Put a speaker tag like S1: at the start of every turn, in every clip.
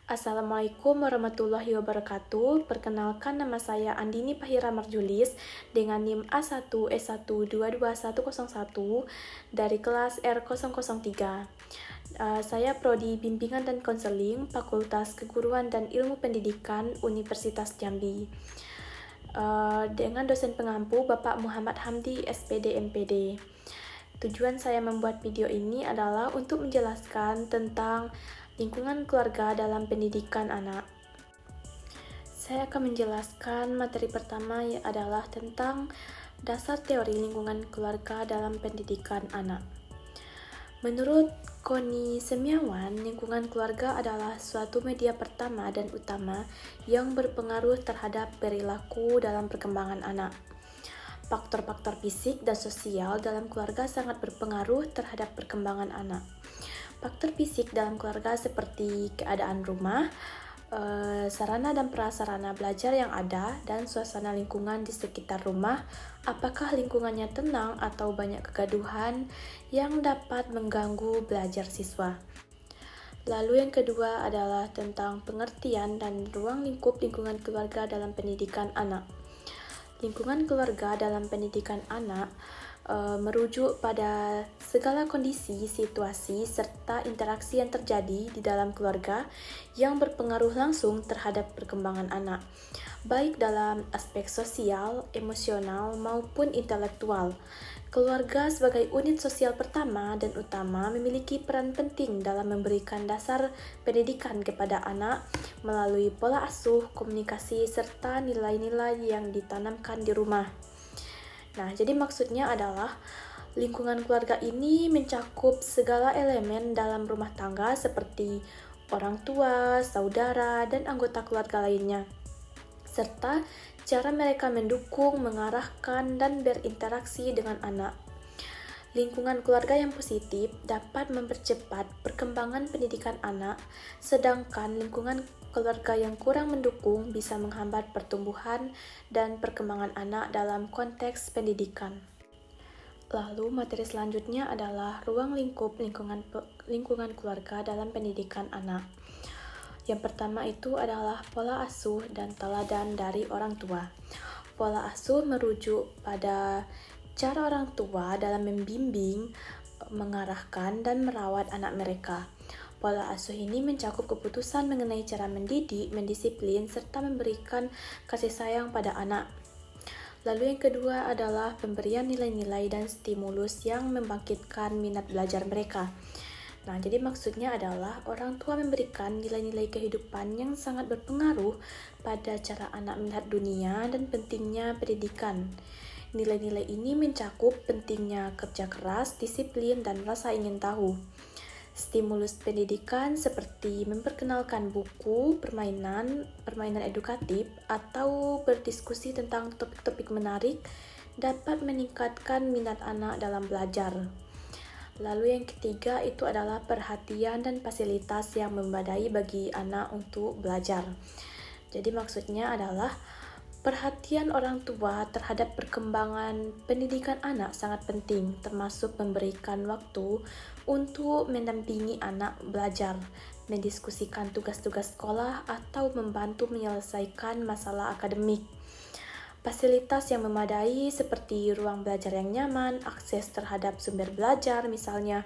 S1: Assalamualaikum warahmatullahi wabarakatuh. Perkenalkan, nama saya Andini Pahira Marjulis dengan NIM A1S1222101 dari kelas R003. Saya prodi Bimbingan dan Konseling Fakultas Keguruan dan Ilmu Pendidikan Universitas Jambi. Dengan dosen pengampu Bapak Muhammad Hamdi, SPD MPD. Tujuan saya membuat video ini adalah untuk menjelaskan tentang lingkungan keluarga dalam pendidikan anak. Saya akan menjelaskan materi pertama adalah tentang dasar teori lingkungan keluarga dalam pendidikan anak. Menurut Koni Semiawan, lingkungan keluarga adalah suatu media pertama dan utama yang berpengaruh terhadap perilaku dalam perkembangan anak. Faktor-faktor fisik dan sosial dalam keluarga sangat berpengaruh terhadap perkembangan anak. Faktor fisik dalam keluarga seperti keadaan rumah, sarana dan prasarana belajar yang ada, dan suasana lingkungan di sekitar rumah, apakah lingkungannya tenang atau banyak kegaduhan yang dapat mengganggu belajar siswa. Lalu yang kedua adalah tentang pengertian dan ruang lingkup lingkungan keluarga dalam pendidikan anak. Lingkungan keluarga dalam pendidikan anak merujuk pada segala kondisi, situasi, serta interaksi yang terjadi di dalam keluarga yang berpengaruh langsung terhadap perkembangan anak, baik dalam aspek sosial, emosional, maupun intelektual. Keluarga sebagai unit sosial pertama dan utama memiliki peran penting dalam memberikan dasar pendidikan kepada anak melalui pola asuh, komunikasi, serta nilai-nilai yang ditanamkan di rumah. Nah, jadi maksudnya adalah lingkungan keluarga ini mencakup segala elemen dalam rumah tangga seperti orang tua, saudara, dan anggota keluarga lainnya, serta cara mereka mendukung, mengarahkan, dan berinteraksi dengan anak. Lingkungan keluarga yang positif dapat mempercepat perkembangan pendidikan anak, sedangkan lingkungan keluarga yang kurang mendukung bisa menghambat pertumbuhan dan perkembangan anak dalam konteks pendidikan. Lalu materi selanjutnya adalah ruang lingkup lingkungan keluarga dalam pendidikan anak. Yang pertama itu adalah pola asuh dan teladan dari orang tua. Pola asuh merujuk pada cara orang tua dalam membimbing, mengarahkan, dan merawat anak mereka. Pola asuh ini mencakup keputusan mengenai cara mendidik, mendisiplin, serta memberikan kasih sayang pada anak. Lalu yang kedua adalah pemberian nilai-nilai dan stimulus yang membangkitkan minat belajar mereka. Nah, jadi maksudnya adalah orang tua memberikan nilai-nilai kehidupan yang sangat berpengaruh pada cara anak melihat dunia dan pentingnya pendidikan. Nilai-nilai ini mencakup pentingnya kerja keras, disiplin, dan rasa ingin tahu. Stimulus pendidikan seperti memperkenalkan buku, permainan edukatif, atau berdiskusi tentang topik-topik menarik dapat meningkatkan minat anak dalam belajar. Lalu yang ketiga itu adalah perhatian dan fasilitas yang memadai bagi anak untuk belajar. Jadi maksudnya adalah perhatian orang tua terhadap perkembangan pendidikan anak sangat penting, termasuk memberikan waktu untuk mendampingi anak belajar, mendiskusikan tugas-tugas sekolah, atau membantu menyelesaikan masalah akademik. Fasilitas yang memadai seperti ruang belajar yang nyaman, akses terhadap sumber belajar, misalnya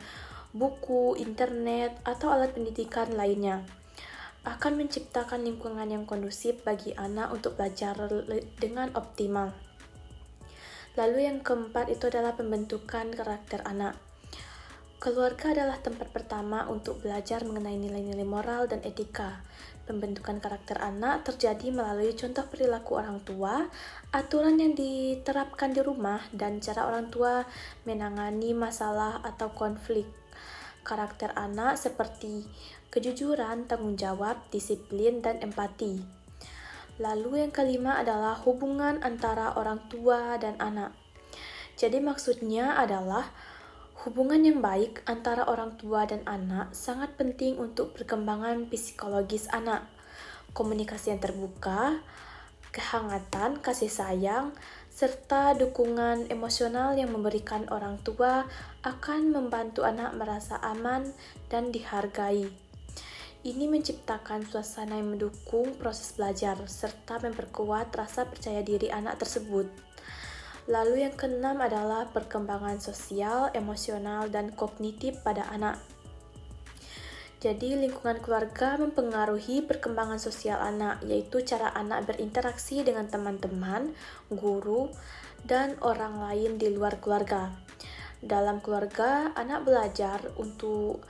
S1: buku, internet, atau alat pendidikan lainnya, akan menciptakan lingkungan yang kondusif bagi anak untuk belajar dengan optimal. Lalu yang keempat itu adalah pembentukan karakter anak. Keluarga adalah tempat pertama untuk belajar mengenai nilai-nilai moral dan etika. Pembentukan karakter anak terjadi melalui contoh perilaku orang tua, aturan yang diterapkan di rumah, dan cara orang tua menangani masalah atau konflik. Karakter anak seperti kejujuran, tanggung jawab, disiplin, dan empati. Lalu yang kelima adalah hubungan antara orang tua dan anak. Jadi maksudnya adalah hubungan yang baik antara orang tua dan anak sangat penting untuk perkembangan psikologis anak. Komunikasi yang terbuka, kehangatan, kasih sayang, serta dukungan emosional yang memberikan orang tua akan membantu anak merasa aman dan dihargai. Ini menciptakan suasana yang mendukung proses belajar, serta memperkuat rasa percaya diri anak tersebut. Lalu yang keenam adalah perkembangan sosial, emosional, dan kognitif pada anak. Jadi lingkungan keluarga mempengaruhi perkembangan sosial anak, yaitu cara anak berinteraksi dengan teman-teman, guru, dan orang lain di luar keluarga. Dalam keluarga, anak belajar untuk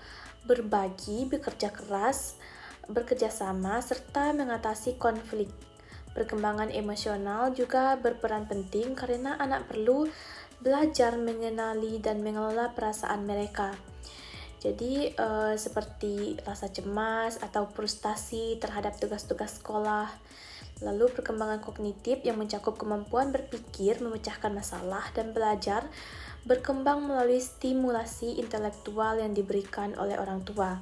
S1: berbagi, bekerja keras, bekerja sama, serta mengatasi konflik. Perkembangan emosional juga berperan penting karena anak perlu belajar mengenali dan mengelola perasaan mereka. Jadi seperti rasa cemas atau frustasi terhadap tugas-tugas sekolah. Lalu perkembangan kognitif yang mencakup kemampuan berpikir, memecahkan masalah, dan belajar berkembang melalui stimulasi intelektual yang diberikan oleh orang tua.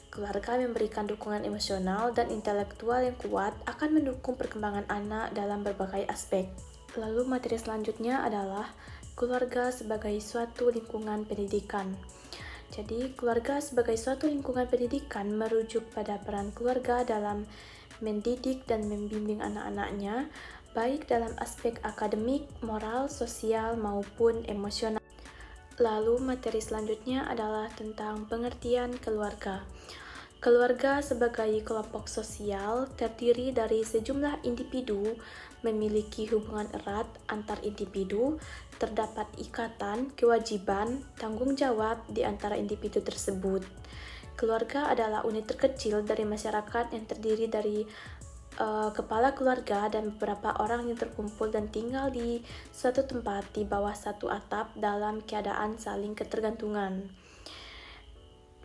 S1: Keluarga memberikan dukungan emosional dan intelektual yang kuat akan mendukung perkembangan anak dalam berbagai aspek. Lalu materi selanjutnya adalah keluarga sebagai suatu lingkungan pendidikan. Jadi, keluarga sebagai suatu lingkungan pendidikan merujuk pada peran keluarga dalam mendidik dan membimbing anak-anaknya, baik dalam aspek akademik, moral, sosial, maupun emosional. Lalu, materi selanjutnya adalah tentang pengertian keluarga. Keluarga sebagai kelompok sosial terdiri dari sejumlah individu memiliki hubungan erat antar individu, terdapat ikatan, kewajiban, tanggung jawab di antara individu tersebut. Keluarga adalah unit terkecil dari masyarakat yang terdiri dari kepala keluarga dan beberapa orang yang terkumpul dan tinggal di suatu tempat di bawah satu atap dalam keadaan saling ketergantungan.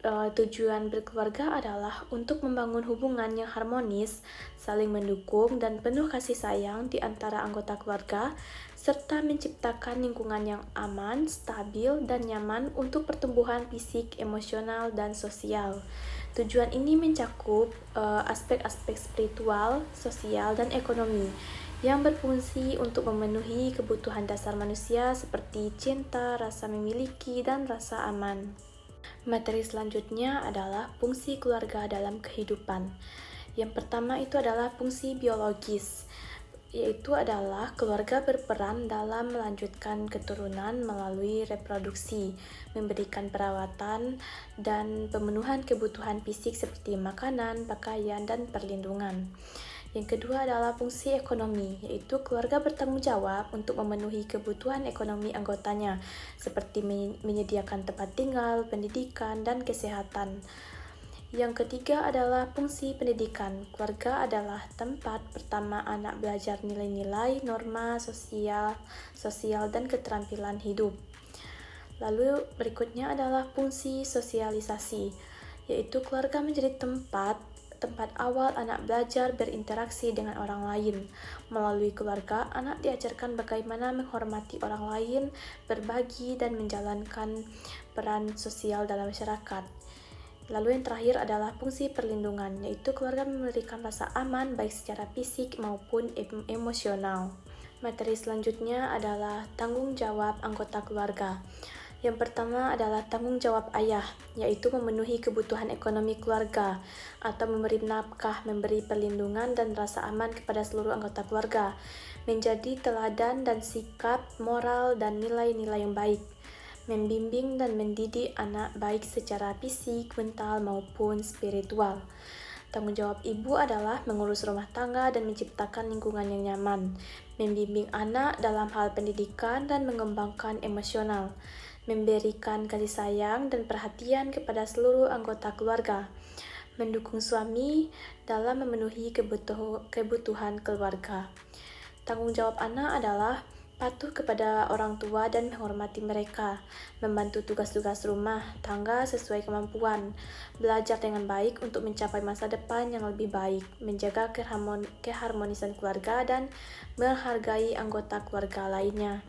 S1: Tujuan berkeluarga adalah untuk membangun hubungan yang harmonis, saling mendukung, dan penuh kasih sayang di antara anggota keluarga, serta menciptakan lingkungan yang aman, stabil, dan nyaman untuk pertumbuhan fisik, emosional, dan sosial. Tujuan ini mencakup aspek-aspek spiritual, sosial, dan ekonomi yang berfungsi untuk memenuhi kebutuhan dasar manusia seperti cinta, rasa memiliki, dan rasa aman. Materi selanjutnya adalah fungsi keluarga dalam kehidupan. Yang pertama itu adalah fungsi biologis, yaitu adalah keluarga berperan dalam melanjutkan keturunan melalui reproduksi, memberikan perawatan, dan pemenuhan kebutuhan fisik seperti makanan, pakaian, dan perlindungan. Yang kedua adalah fungsi ekonomi, yaitu keluarga bertanggung jawab untuk memenuhi kebutuhan ekonomi anggotanya, seperti menyediakan tempat tinggal, pendidikan, dan kesehatan. Yang ketiga adalah fungsi pendidikan. Keluarga adalah tempat pertama anak belajar nilai-nilai, norma sosial, dan keterampilan hidup. Lalu berikutnya adalah fungsi sosialisasi, yaitu keluarga menjadi tempat awal anak belajar berinteraksi dengan orang lain. Melalui keluarga, anak diajarkan bagaimana menghormati orang lain, berbagi, dan menjalankan peran sosial dalam masyarakat. Lalu yang terakhir adalah fungsi perlindungan, yaitu keluarga memberikan rasa aman baik secara fisik maupun emosional. Materi selanjutnya adalah tanggung jawab anggota keluarga. Yang pertama adalah tanggung jawab ayah, yaitu memenuhi kebutuhan ekonomi keluarga, atau memberi nafkah, memberi perlindungan dan rasa aman kepada seluruh anggota keluarga, menjadi teladan dan sikap, moral, dan nilai-nilai yang baik, membimbing dan mendidik anak baik secara fisik, mental, maupun spiritual. Tanggung jawab ibu adalah mengurus rumah tangga dan menciptakan lingkungan yang nyaman, membimbing anak dalam hal pendidikan dan mengembangkan emosional, memberikan kasih sayang dan perhatian kepada seluruh anggota keluarga, mendukung suami dalam memenuhi kebutuhan keluarga. Tanggung jawab anak adalah patuh kepada orang tua dan menghormati mereka, membantu tugas-tugas rumah tangga sesuai kemampuan, belajar dengan baik untuk mencapai masa depan yang lebih baik, menjaga keharmonisan keluarga, dan menghargai anggota keluarga lainnya.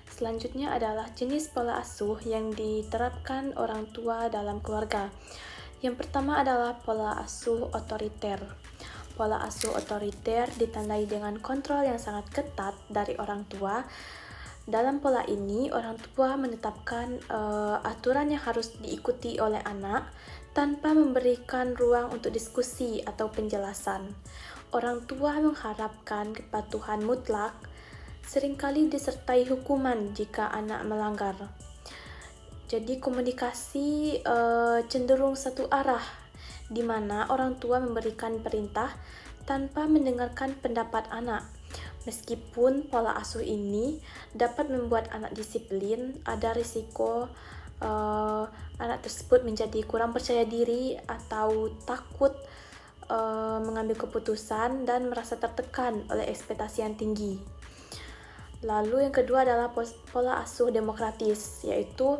S1: Selanjutnya adalah jenis pola asuh yang diterapkan orang tua dalam keluarga. Yang pertama adalah pola asuh otoriter. Pola asuh otoriter ditandai dengan kontrol yang sangat ketat dari orang tua Dalam pola ini, orang tua menetapkan aturan yang harus diikuti oleh anak tanpa memberikan ruang untuk diskusi atau penjelasan. Orang tua mengharapkan kepatuhan mutlak, seringkali disertai hukuman jika anak melanggar. Jadi komunikasi cenderung satu arah, di mana orang tua memberikan perintah tanpa mendengarkan pendapat anak. Meskipun pola asuh ini dapat membuat anak disiplin, ada risiko anak tersebut menjadi kurang percaya diri atau takut mengambil keputusan dan merasa tertekan oleh ekspektasi yang tinggi. Lalu yang kedua adalah pola asuh demokratis, yaitu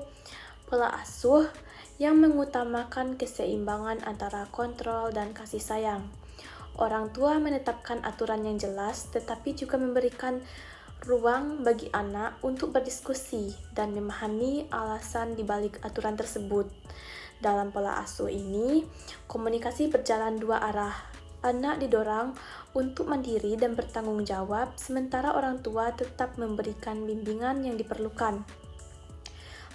S1: pola asuh yang mengutamakan keseimbangan antara kontrol dan kasih sayang. Orang tua menetapkan aturan yang jelas, tetapi juga memberikan ruang bagi anak untuk berdiskusi dan memahami alasan di balik aturan tersebut. Dalam pola asuh ini, komunikasi berjalan dua arah. Anak didorong untuk mandiri dan bertanggung jawab, sementara orang tua tetap memberikan bimbingan yang diperlukan.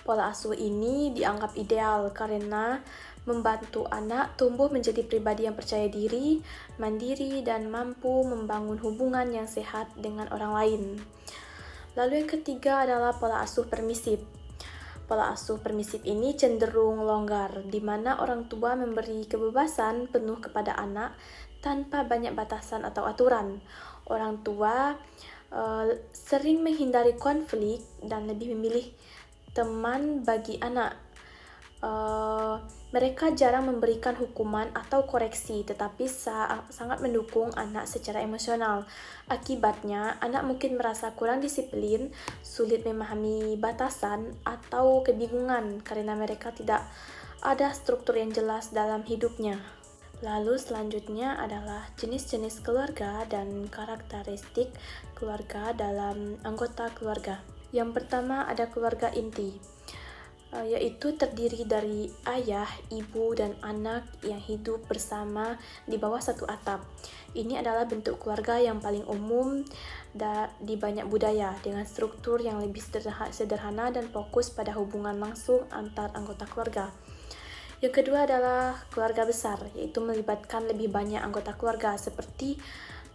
S1: Pola asuh ini dianggap ideal karena membantu anak tumbuh menjadi pribadi yang percaya diri, mandiri, dan mampu membangun hubungan yang sehat dengan orang lain. Lalu yang ketiga adalah pola asuh permisif. Pola asuh permisif ini cenderung longgar, di mana orang tua memberi kebebasan penuh kepada anak tanpa banyak batasan atau aturan. Orang tua sering menghindari konflik dan lebih memilih teman bagi anak. Mereka jarang memberikan hukuman atau koreksi, tetapi sangat mendukung anak secara emosional. Akibatnya, anak mungkin merasa kurang disiplin, sulit memahami batasan, atau kebingungan karena mereka tidak ada struktur yang jelas dalam hidupnya. Lalu selanjutnya adalah jenis-jenis keluarga dan karakteristik keluarga dalam anggota keluarga. Yang pertama ada keluarga inti, yaitu terdiri dari ayah, ibu, dan anak yang hidup bersama di bawah satu atap. Ini adalah bentuk keluarga yang paling umum di banyak budaya, dengan struktur yang lebih sederhana dan fokus pada hubungan langsung antar anggota keluarga. Yang kedua adalah keluarga besar, yaitu melibatkan lebih banyak anggota keluarga seperti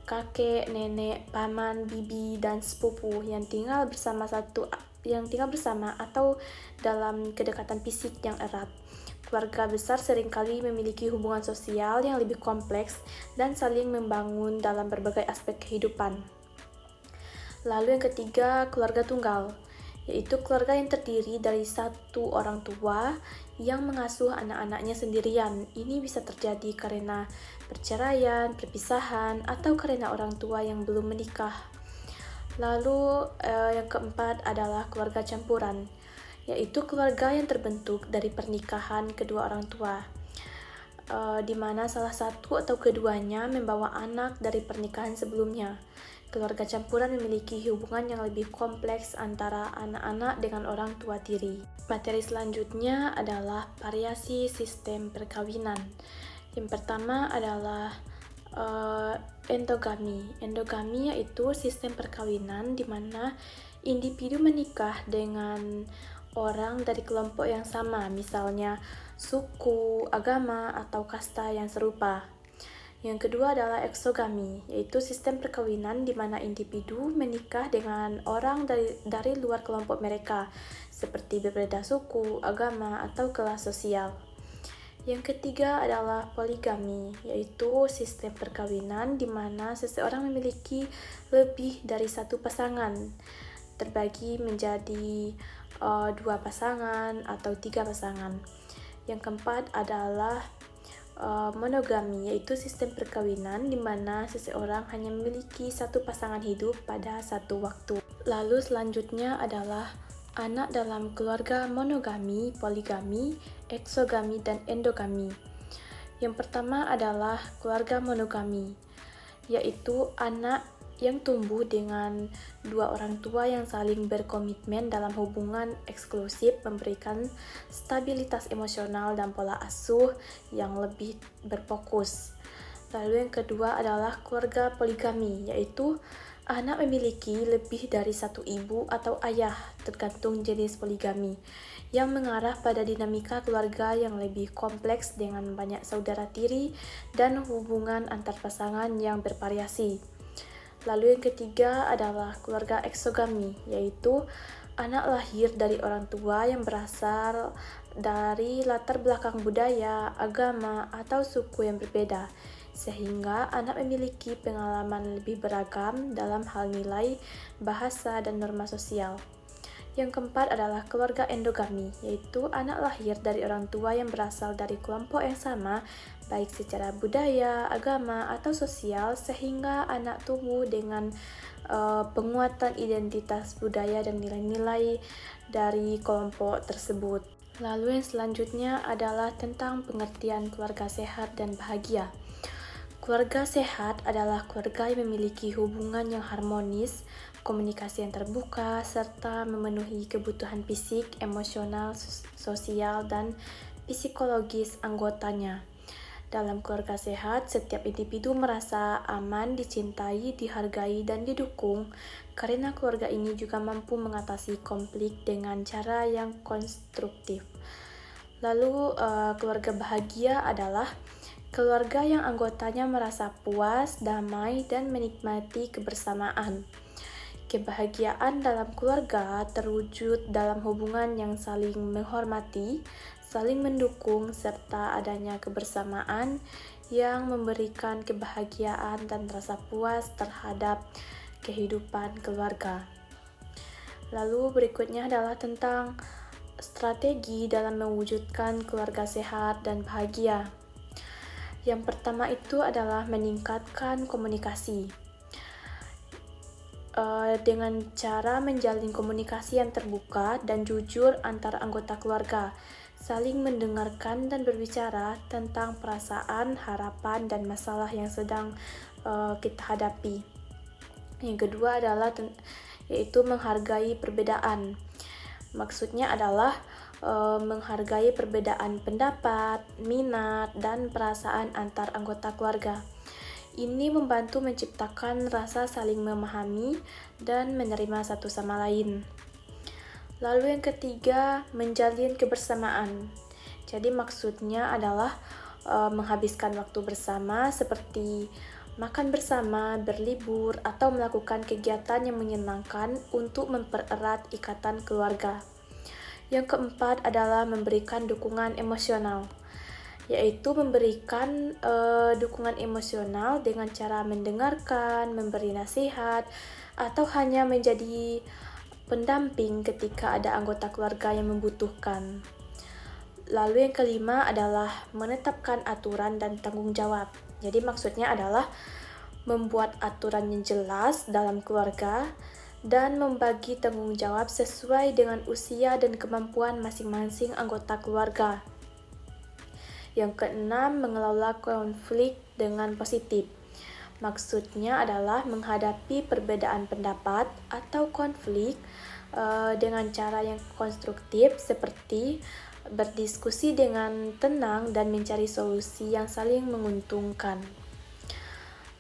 S1: kakek, nenek, paman, bibi, dan sepupu yang tinggal bersama atau dalam kedekatan fisik yang erat. Keluarga besar seringkali memiliki hubungan sosial yang lebih kompleks dan saling membangun dalam berbagai aspek kehidupan. Lalu yang ketiga, keluarga tunggal, yaitu keluarga yang terdiri dari satu orang tua yang mengasuh anak-anaknya sendirian. Ini bisa terjadi karena perceraian, perpisahan, atau karena orang tua yang belum menikah. Lalu yang keempat adalah keluarga campuran, yaitu keluarga yang terbentuk dari pernikahan kedua orang tua, di mana salah satu atau keduanya membawa anak dari pernikahan sebelumnya. Keluarga campuran memiliki hubungan yang lebih kompleks antara anak-anak dengan orang tua tiri. Materi selanjutnya adalah variasi sistem perkawinan. Yang pertama adalah endogami. Endogami yaitu sistem perkawinan di mana individu menikah dengan orang dari kelompok yang sama, misalnya suku, agama, atau kasta yang serupa. Yang kedua adalah eksogami, yaitu sistem perkawinan di mana individu menikah dengan orang dari luar kelompok mereka, seperti berbeda suku, agama, atau kelas sosial. Yang ketiga adalah poligami, yaitu sistem perkawinan di mana seseorang memiliki lebih dari satu pasangan, terbagi menjadi 2 pasangan atau 3 pasangan. Yang keempat adalah monogami, yaitu sistem perkawinan di mana seseorang hanya memiliki satu pasangan hidup pada satu waktu. Lalu selanjutnya adalah anak dalam keluarga monogami, poligami, eksogami, dan endogami. Yang pertama adalah keluarga monogami, yaitu anak yang tumbuh dengan 2 orang tua yang saling berkomitmen dalam hubungan eksklusif, memberikan stabilitas emosional dan pola asuh yang lebih berfokus. Lalu yang kedua adalah keluarga poligami, yaitu Anak memiliki lebih dari satu ibu atau ayah, tergantung jenis poligami, yang mengarah pada dinamika keluarga yang lebih kompleks dengan banyak saudara tiri dan hubungan antar pasangan yang bervariasi. Lalu yang ketiga adalah keluarga eksogami, yaitu anak lahir dari orang tua yang berasal dari latar belakang budaya, agama, atau suku yang berbeda, sehingga anak memiliki pengalaman lebih beragam dalam hal nilai, bahasa, dan norma sosial. Yang keempat adalah keluarga endogami, yaitu anak lahir dari orang tua yang berasal dari kelompok yang sama, baik secara budaya, agama, atau sosial, sehingga anak tumbuh dengan penguatan identitas budaya dan nilai-nilai dari kelompok tersebut. Lalu yang selanjutnya adalah tentang pengertian keluarga sehat dan bahagia. Keluarga sehat adalah keluarga yang memiliki hubungan yang harmonis, komunikasi yang terbuka, serta memenuhi kebutuhan fisik, emosional, sosial, dan psikologis anggotanya. Dalam keluarga sehat, setiap individu merasa aman, dicintai, dihargai, dan didukung, karena keluarga ini juga mampu mengatasi konflik dengan cara yang konstruktif. Lalu, keluarga bahagia adalah keluarga yang anggotanya merasa puas, damai, dan menikmati kebersamaan. Kebahagiaan dalam keluarga terwujud dalam hubungan yang saling menghormati, saling mendukung, serta adanya kebersamaan yang memberikan kebahagiaan dan rasa puas terhadap kehidupan keluarga. Lalu berikutnya adalah tentang strategi dalam mewujudkan keluarga sehat dan bahagia. Yang pertama itu adalah meningkatkan komunikasi. Dengan cara menjalin komunikasi yang terbuka dan jujur antar anggota keluarga, saling mendengarkan dan berbicara tentang perasaan, harapan, dan masalah yang sedang kita hadapi. Yang kedua adalah yaitu menghargai perbedaan. Maksudnya adalah menghargai perbedaan pendapat, minat, dan perasaan antar anggota keluarga. Ini membantu menciptakan rasa saling memahami dan menerima satu sama lain. Lalu yang ketiga, menjalin kebersamaan. Jadi maksudnya adalah menghabiskan waktu bersama seperti makan bersama, berlibur, atau melakukan kegiatan yang menyenangkan untuk mempererat ikatan keluarga. Yang keempat adalah memberikan dukungan emosional, yaitu memberikan dukungan emosional dengan cara mendengarkan, memberi nasihat, atau hanya menjadi pendamping ketika ada anggota keluarga yang membutuhkan. Lalu yang kelima adalah menetapkan aturan dan tanggung jawab. Jadi maksudnya adalah membuat aturan yang jelas dalam keluarga dan membagi tanggung jawab sesuai dengan usia dan kemampuan masing-masing anggota keluarga. Yang keenam, mengelola konflik dengan positif. Maksudnya adalah menghadapi perbedaan pendapat atau konflik dengan cara yang konstruktif seperti berdiskusi dengan tenang dan mencari solusi yang saling menguntungkan.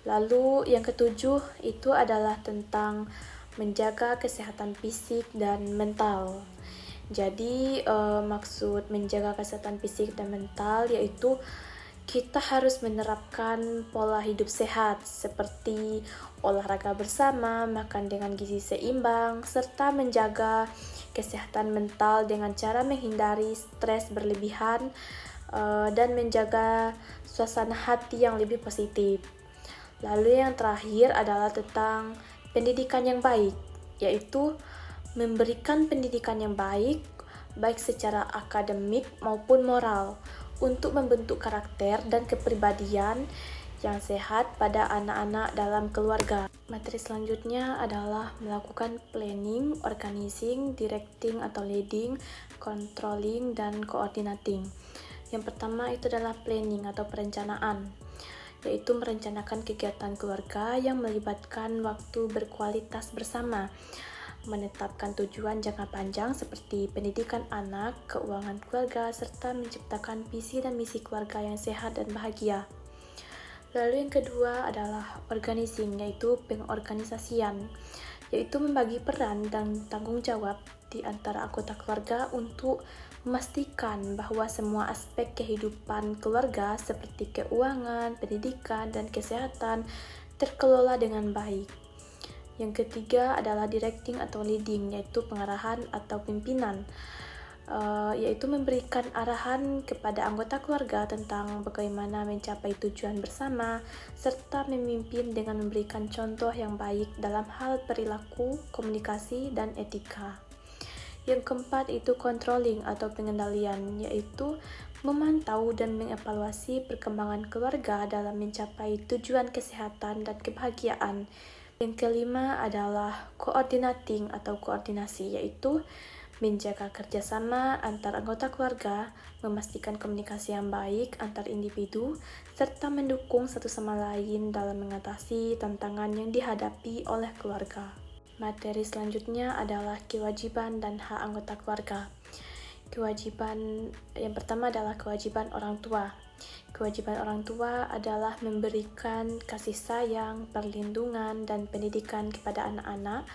S1: Lalu yang ketujuh itu adalah tentang menjaga kesehatan fisik dan mental. Jadi maksud menjaga kesehatan fisik dan mental yaitu kita harus menerapkan pola hidup sehat seperti olahraga bersama, makan dengan gizi seimbang, serta menjaga kesehatan mental dengan cara menghindari stres berlebihan dan menjaga suasana hati yang lebih positif. Lalu yang terakhir adalah tentang pendidikan yang baik, yaitu memberikan pendidikan yang baik secara akademik maupun moral, untuk membentuk karakter dan kepribadian yang sehat pada anak-anak dalam keluarga. Materi selanjutnya adalah melakukan planning, organizing, directing atau leading, controlling, dan coordinating. Yang pertama itu adalah planning atau perencanaan, yaitu merencanakan kegiatan keluarga yang melibatkan waktu berkualitas bersama, menetapkan tujuan jangka panjang seperti pendidikan anak, keuangan keluarga, serta menciptakan visi dan misi keluarga yang sehat dan bahagia. Lalu yang kedua adalah organizing, yaitu pengorganisasian, yaitu membagi peran dan tanggung jawab di antara anggota keluarga untuk memastikan bahwa semua aspek kehidupan keluarga seperti keuangan, pendidikan, dan kesehatan terkelola dengan baik. Yang ketiga adalah directing atau leading, yaitu pengarahan atau pimpinan, yaitu memberikan arahan kepada anggota keluarga tentang bagaimana mencapai tujuan bersama, serta memimpin dengan memberikan contoh yang baik dalam hal perilaku, komunikasi, dan etika. Yang keempat itu controlling atau pengendalian, yaitu memantau dan mengevaluasi perkembangan keluarga dalam mencapai tujuan kesehatan dan kebahagiaan. Yang kelima adalah coordinating atau koordinasi, yaitu menjaga kerjasama antar anggota keluarga, memastikan komunikasi yang baik antar individu, serta mendukung satu sama lain dalam mengatasi tantangan yang dihadapi oleh keluarga. Materi selanjutnya adalah kewajiban dan hak anggota keluarga. Kewajiban yang pertama adalah kewajiban orang tua. Kewajiban orang tua adalah memberikan kasih sayang, perlindungan, dan pendidikan kepada anak-anak,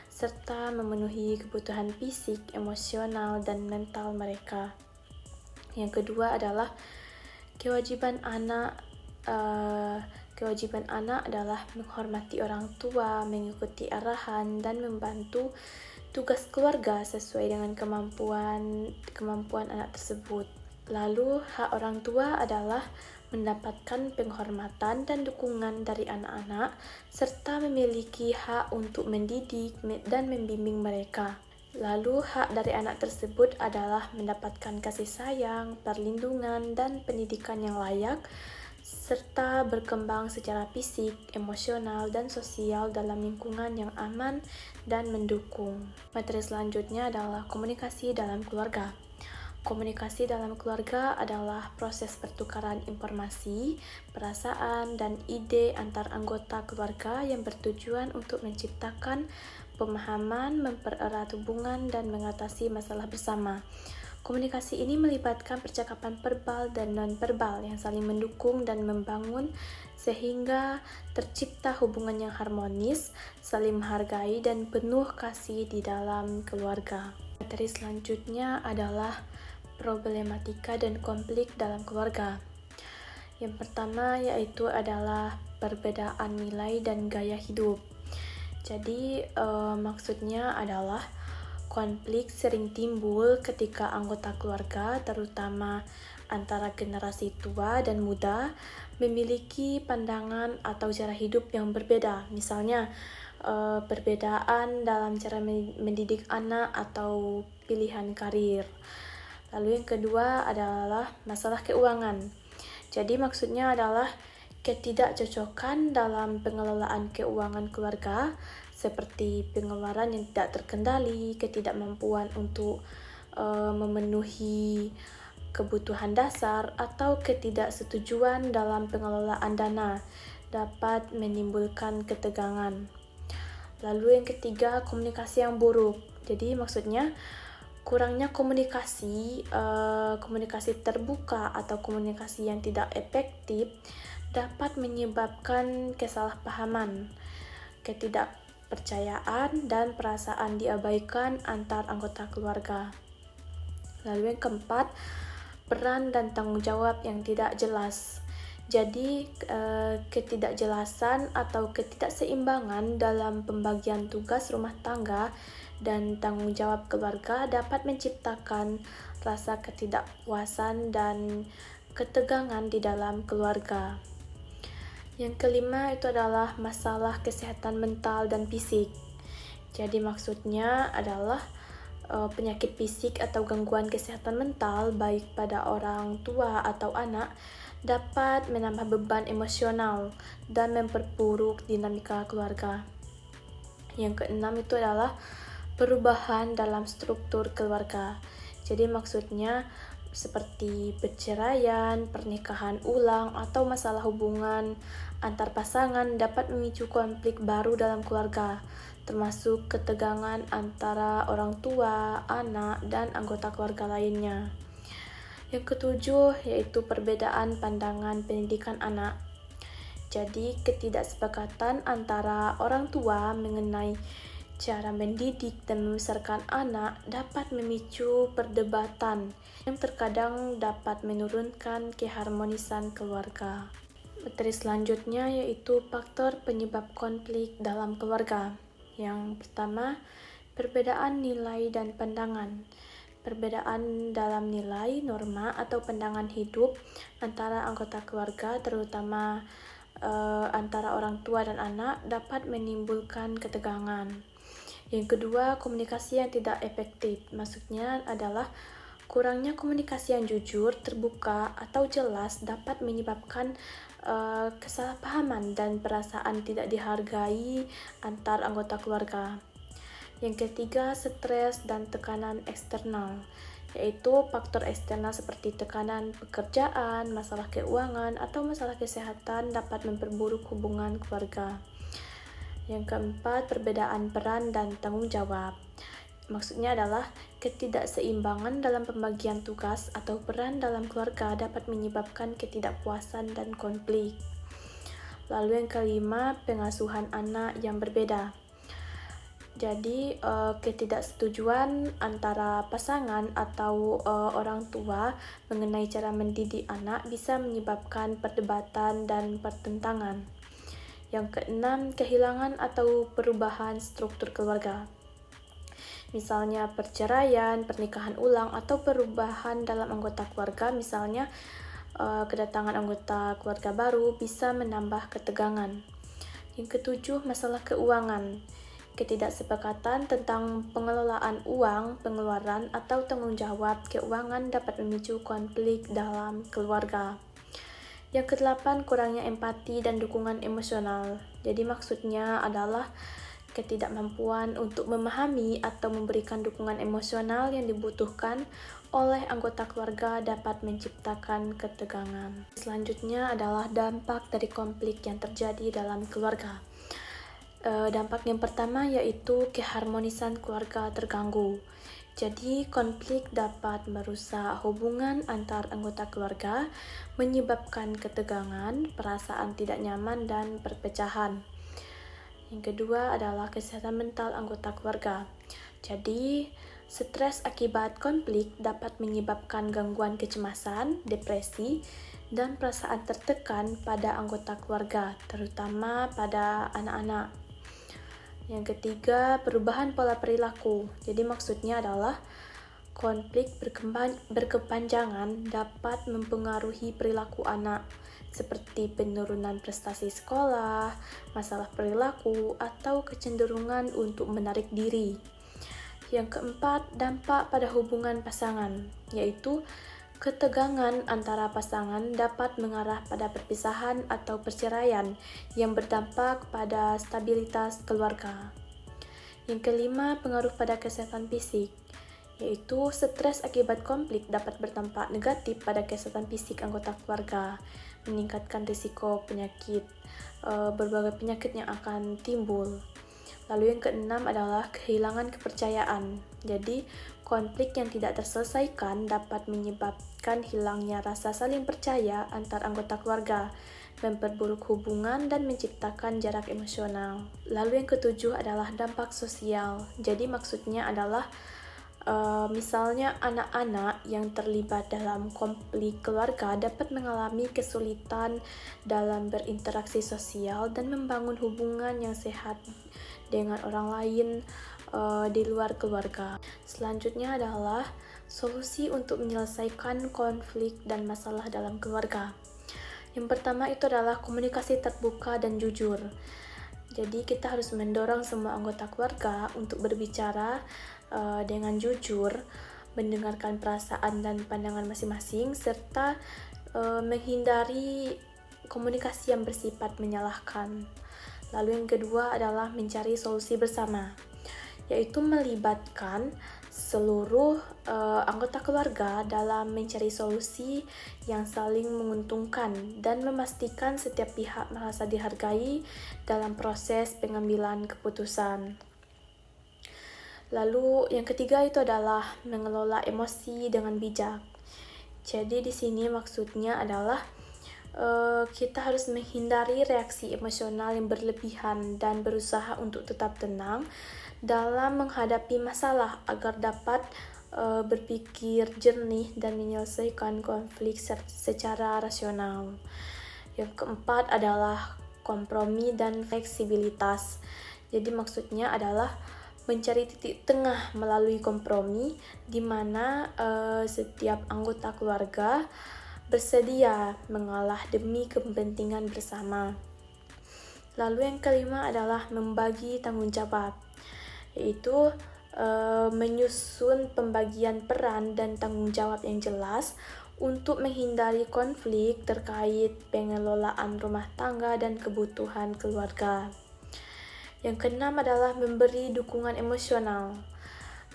S1: serta memenuhi kebutuhan fisik, emosional, dan mental mereka. Yang kedua adalah kewajiban anak. Kewajiban anak adalah menghormati orang tua, mengikuti arahan, dan membantu tugas keluarga sesuai dengan kemampuan anak tersebut. Lalu, hak orang tua adalah mendapatkan penghormatan dan dukungan dari anak-anak, serta memiliki hak untuk mendidik dan membimbing mereka. Lalu, hak dari anak tersebut adalah mendapatkan kasih sayang, perlindungan, dan pendidikan yang layak, serta berkembang secara fisik, emosional, dan sosial dalam lingkungan yang aman dan mendukung. Materi selanjutnya adalah komunikasi dalam keluarga. Komunikasi dalam keluarga adalah proses pertukaran informasi, perasaan, dan ide antar anggota keluarga yang bertujuan untuk menciptakan pemahaman, mempererat hubungan, dan mengatasi masalah bersama. Komunikasi ini melibatkan percakapan verbal dan non-verbal yang saling mendukung dan membangun sehingga tercipta hubungan yang harmonis, saling menghargai, dan penuh kasih di dalam keluarga. Materi selanjutnya adalah problematika dan konflik dalam keluarga. Yang pertama yaitu adalah perbedaan nilai dan gaya hidup. Jadi maksudnya adalah konflik sering timbul ketika anggota keluarga, terutama antara generasi tua dan muda, memiliki pandangan atau cara hidup yang berbeda. Misalnya, perbedaan dalam cara mendidik anak atau pilihan karir. Lalu yang kedua adalah masalah keuangan. Jadi maksudnya adalah ketidakcocokan dalam pengelolaan keuangan keluarga, seperti pengeluaran yang tidak terkendali, ketidakmampuan untuk memenuhi kebutuhan dasar, atau ketidaksetujuan dalam pengelolaan dana dapat menimbulkan ketegangan. Lalu yang ketiga, komunikasi yang buruk. Jadi maksudnya kurangnya komunikasi terbuka atau komunikasi yang tidak efektif dapat menyebabkan kesalahpahaman, ketidakpercayaan, dan perasaan diabaikan antar anggota keluarga. Lalu yang keempat, peran dan tanggung jawab yang tidak jelas. Jadi, ketidakjelasan atau ketidakseimbangan dalam pembagian tugas rumah tangga dan tanggung jawab keluarga dapat menciptakan rasa ketidakpuasan dan ketegangan di dalam keluarga. Yang kelima itu adalah masalah kesehatan mental dan fisik. Jadi maksudnya adalah penyakit fisik atau gangguan kesehatan mental baik pada orang tua atau anak dapat menambah beban emosional dan memperburuk dinamika keluarga. Yang keenam itu adalah perubahan dalam struktur keluarga. Jadi maksudnya seperti perceraian, pernikahan ulang, atau masalah hubungan antar pasangan dapat memicu konflik baru dalam keluarga, termasuk ketegangan antara orang tua, anak, dan anggota keluarga lainnya. Yang ketujuh yaitu perbedaan pandangan pendidikan anak. Jadi, ketidaksepakatan antara orang tua mengenai cara mendidik dan membesarkan anak dapat memicu perdebatan yang terkadang dapat menurunkan keharmonisan keluarga. Materi selanjutnya yaitu faktor penyebab konflik dalam keluarga. Yang pertama, perbedaan nilai dan pandangan. Perbedaan dalam nilai, norma, atau pandangan hidup antara anggota keluarga, terutama antara orang tua dan anak, dapat menimbulkan ketegangan. Yang kedua, komunikasi yang tidak efektif. Maksudnya adalah kurangnya komunikasi yang jujur, terbuka, atau jelas dapat menyebabkan kesalahpahaman dan perasaan tidak dihargai antar anggota keluarga. Yang ketiga, stres dan tekanan eksternal, yaitu faktor eksternal seperti tekanan pekerjaan, masalah keuangan, atau masalah kesehatan dapat memperburuk hubungan keluarga. Yang keempat, perbedaan peran dan tanggung jawab. Maksudnya adalah ketidakseimbangan dalam pembagian tugas atau peran dalam keluarga dapat menyebabkan ketidakpuasan dan konflik. Lalu yang kelima, pengasuhan anak yang berbeda. Jadi, ketidaksetujuan antara pasangan atau orang tua mengenai cara mendidik anak bisa menyebabkan perdebatan dan pertentangan. Yang keenam, kehilangan atau perubahan struktur keluarga. Misalnya perceraian, pernikahan ulang, atau perubahan dalam anggota keluarga, misalnya kedatangan anggota keluarga baru bisa menambah ketegangan. Yang ketujuh, masalah keuangan. Ketidaksepakatan tentang pengelolaan uang, pengeluaran, atau tanggung jawab keuangan dapat memicu konflik dalam keluarga. Yang kedelapan, kurangnya empati dan dukungan emosional. Jadi maksudnya adalah ketidakmampuan untuk memahami atau memberikan dukungan emosional yang dibutuhkan oleh anggota keluarga dapat menciptakan ketegangan. Selanjutnya adalah dampak dari konflik yang terjadi dalam keluarga. Dampak yang pertama yaitu keharmonisan keluarga terganggu. Jadi, konflik dapat merusak hubungan antar anggota keluarga, menyebabkan ketegangan, perasaan tidak nyaman, dan perpecahan. Yang kedua adalah kesehatan mental anggota keluarga. Jadi, stres akibat konflik dapat menyebabkan gangguan kecemasan, depresi, dan perasaan tertekan pada anggota keluarga, terutama pada anak-anak. Yang ketiga, perubahan pola perilaku. Jadi maksudnya adalah konflik berkepanjangan dapat mempengaruhi perilaku anak, seperti penurunan prestasi sekolah, masalah perilaku, atau kecenderungan untuk menarik diri. Yang keempat, dampak pada hubungan pasangan, yaitu ketegangan antara pasangan dapat mengarah pada perpisahan atau perceraian yang berdampak pada stabilitas keluarga. Yang kelima, pengaruh pada kesehatan fisik, yaitu stres akibat konflik dapat berdampak negatif pada kesehatan fisik anggota keluarga, meningkatkan risiko penyakit, berbagai penyakit yang akan timbul. Lalu yang keenam adalah kehilangan kepercayaan. Jadi, konflik yang tidak terselesaikan dapat menyebabkan hilangnya rasa saling percaya antar anggota keluarga, memperburuk hubungan, dan menciptakan jarak emosional. Lalu yang ketujuh adalah dampak sosial. Jadi, maksudnya adalah misalnya anak-anak yang terlibat dalam konflik keluarga dapat mengalami kesulitan dalam berinteraksi sosial dan membangun hubungan yang sehat dengan orang lain di luar keluarga. Selanjutnya adalah solusi untuk menyelesaikan konflik dan masalah dalam keluarga. Yang pertama itu adalah komunikasi terbuka dan jujur. Jadi kita harus mendorong semua anggota keluarga untuk berbicara dengan jujur, mendengarkan perasaan dan pandangan masing-masing, serta menghindari komunikasi yang bersifat menyalahkan. Lalu yang kedua adalah mencari solusi bersama, yaitu melibatkan seluruh anggota keluarga dalam mencari solusi yang saling menguntungkan dan memastikan setiap pihak merasa dihargai dalam proses pengambilan keputusan. Lalu yang ketiga itu adalah mengelola emosi dengan bijak. Jadi di sini maksudnya adalah kita harus menghindari reaksi emosional yang berlebihan dan berusaha untuk tetap tenang dalam menghadapi masalah agar dapat berpikir jernih dan menyelesaikan konflik secara rasional. Yang keempat adalah kompromi dan fleksibilitas. Jadi maksudnya adalah mencari titik tengah melalui kompromi di mana setiap anggota keluarga bersedia mengalah demi kepentingan bersama. Lalu yang kelima adalah membagi tanggung jawab, yaitu menyusun pembagian peran dan tanggung jawab yang jelas untuk menghindari konflik terkait pengelolaan rumah tangga dan kebutuhan keluarga. Yang keenam adalah memberi dukungan emosional.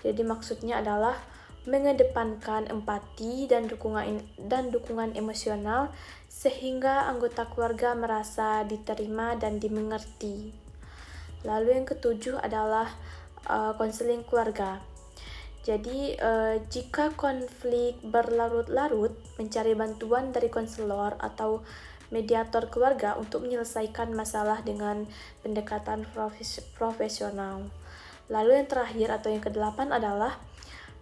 S1: Jadi maksudnya adalah mengedepankan empati dan dukungan emosional sehingga anggota keluarga merasa diterima dan dimengerti. Lalu yang ketujuh adalah konseling keluarga. Jadi jika konflik berlarut-larut, mencari bantuan dari konselor atau mediator keluarga untuk menyelesaikan masalah dengan pendekatan profesional. Lalu yang terakhir atau yang kedelapan adalah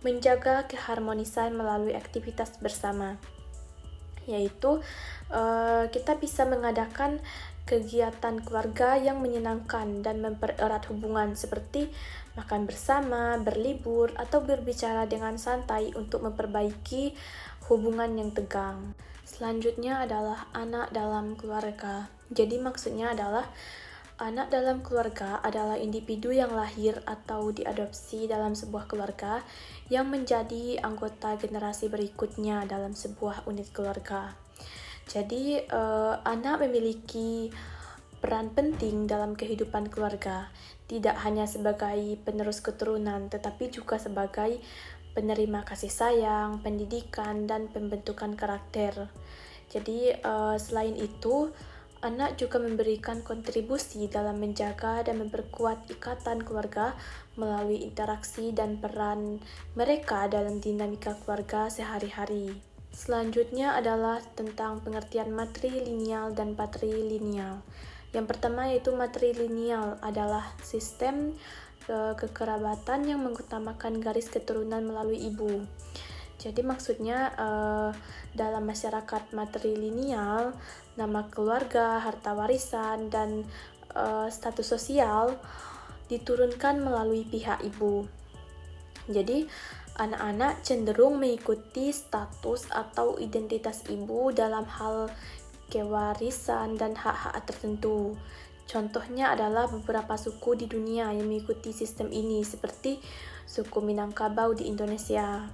S1: menjaga keharmonisan melalui aktivitas bersama, yaitu kita bisa mengadakan kegiatan keluarga yang menyenangkan dan mempererat hubungan seperti makan bersama, berlibur, atau berbicara dengan santai untuk memperbaiki hubungan yang tegang. Selanjutnya adalah anak dalam keluarga. Jadi maksudnya adalah anak dalam keluarga adalah individu yang lahir atau diadopsi dalam sebuah keluarga yang menjadi anggota generasi berikutnya dalam sebuah unit keluarga. Jadi, anak memiliki peran penting dalam kehidupan keluarga, tidak hanya sebagai penerus keturunan, tetapi juga sebagai penerima kasih sayang, pendidikan, dan pembentukan karakter. Jadi, selain itu, anak juga memberikan kontribusi dalam menjaga dan memperkuat ikatan keluarga melalui interaksi dan peran mereka dalam dinamika keluarga sehari-hari. Selanjutnya adalah tentang pengertian matrilineal dan patrilineal. Yang pertama yaitu matrilineal adalah sistem kekerabatan yang mengutamakan garis keturunan melalui ibu. Jadi maksudnya dalam masyarakat matrilineal, nama keluarga, harta warisan, dan status sosial diturunkan melalui pihak ibu. Jadi anak-anak cenderung mengikuti status atau identitas ibu dalam hal kewarisan dan hak-hak tertentu. Contohnya adalah beberapa suku di dunia yang mengikuti sistem ini seperti suku Minangkabau di Indonesia.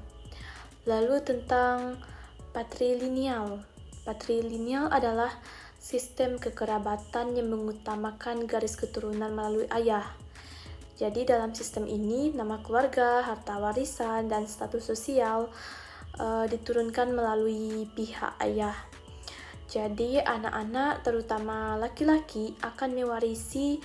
S1: Lalu tentang patrilineal. Patrilineal adalah sistem kekerabatan yang mengutamakan garis keturunan melalui ayah. Jadi dalam sistem ini, nama keluarga, harta warisan, dan status sosial diturunkan melalui pihak ayah. Jadi anak-anak, terutama laki-laki, akan mewarisi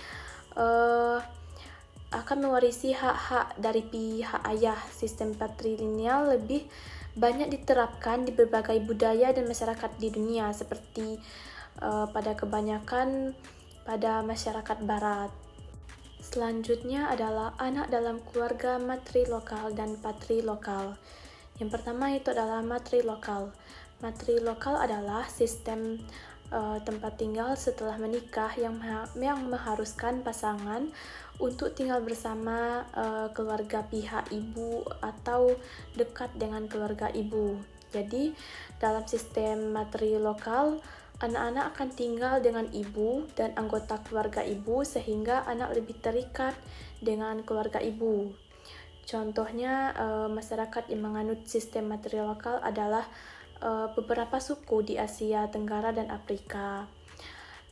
S1: hak-hak dari pihak ayah. Sistem patrilineal lebih banyak diterapkan di berbagai budaya dan masyarakat di dunia, seperti pada kebanyakan pada masyarakat barat. Selanjutnya adalah anak dalam keluarga matrilokal dan patrilokal. Yang pertama itu adalah matrilokal. Matrilokal adalah sistem tempat tinggal setelah menikah yang mengharuskan pasangan untuk tinggal bersama keluarga pihak ibu atau dekat dengan keluarga ibu. Jadi, dalam sistem matrilokal, anak-anak akan tinggal dengan ibu dan anggota keluarga ibu sehingga anak lebih terikat dengan keluarga ibu. Contohnya, masyarakat yang menganut sistem matrilokal adalah beberapa suku di Asia Tenggara dan Afrika.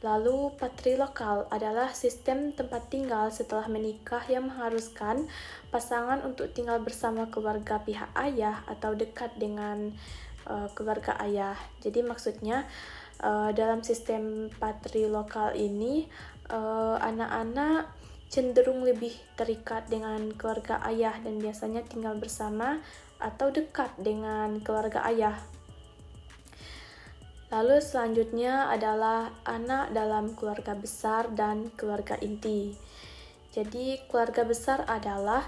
S1: Lalu patrilokal adalah sistem tempat tinggal setelah menikah yang mengharuskan pasangan untuk tinggal bersama keluarga pihak ayah atau dekat dengan keluarga ayah. Jadi maksudnya dalam sistem patrilokal ini anak-anak cenderung lebih terikat dengan keluarga ayah dan biasanya tinggal bersama atau dekat dengan keluarga ayah. Lalu selanjutnya adalah anak dalam keluarga besar dan keluarga inti. Jadi keluarga besar adalah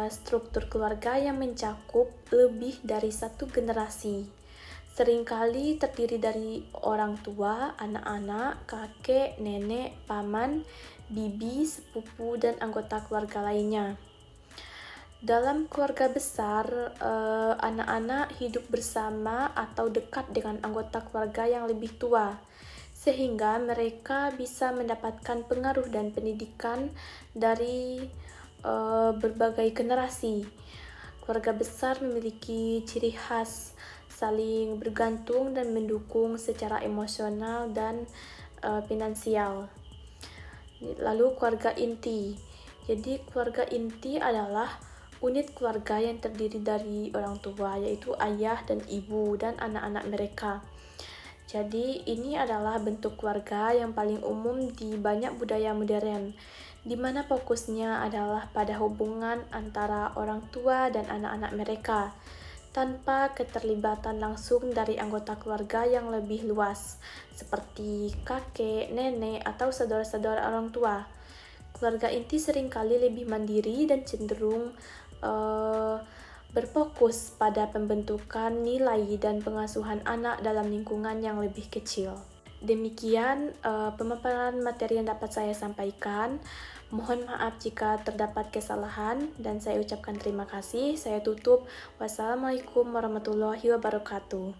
S1: struktur keluarga yang mencakup lebih dari satu generasi. Seringkali terdiri dari orang tua, anak-anak, kakek, nenek, paman, bibi, sepupu, dan anggota keluarga lainnya. Dalam keluarga besar, anak-anak hidup bersama atau dekat dengan anggota keluarga yang lebih tua, sehingga mereka bisa mendapatkan pengaruh dan pendidikan dari berbagai generasi. Keluarga besar memiliki ciri khas saling bergantung dan mendukung secara emosional dan finansial. Lalu keluarga inti. Jadi keluarga inti adalah unit keluarga yang terdiri dari orang tua, yaitu ayah dan ibu dan anak-anak mereka. Jadi ini adalah bentuk keluarga yang paling umum di banyak budaya modern, di mana fokusnya adalah pada hubungan antara orang tua dan anak-anak mereka, tanpa keterlibatan langsung dari anggota keluarga yang lebih luas, seperti kakek, nenek, atau saudara-saudara orang tua. Keluarga inti seringkali lebih mandiri dan cenderung berfokus pada pembentukan nilai dan pengasuhan anak dalam lingkungan yang lebih kecil. Demikian pemaparan materi yang dapat saya sampaikan. Mohon maaf jika terdapat kesalahan dan saya ucapkan terima kasih. Saya tutup. Wassalamualaikum warahmatullahi wabarakatuh.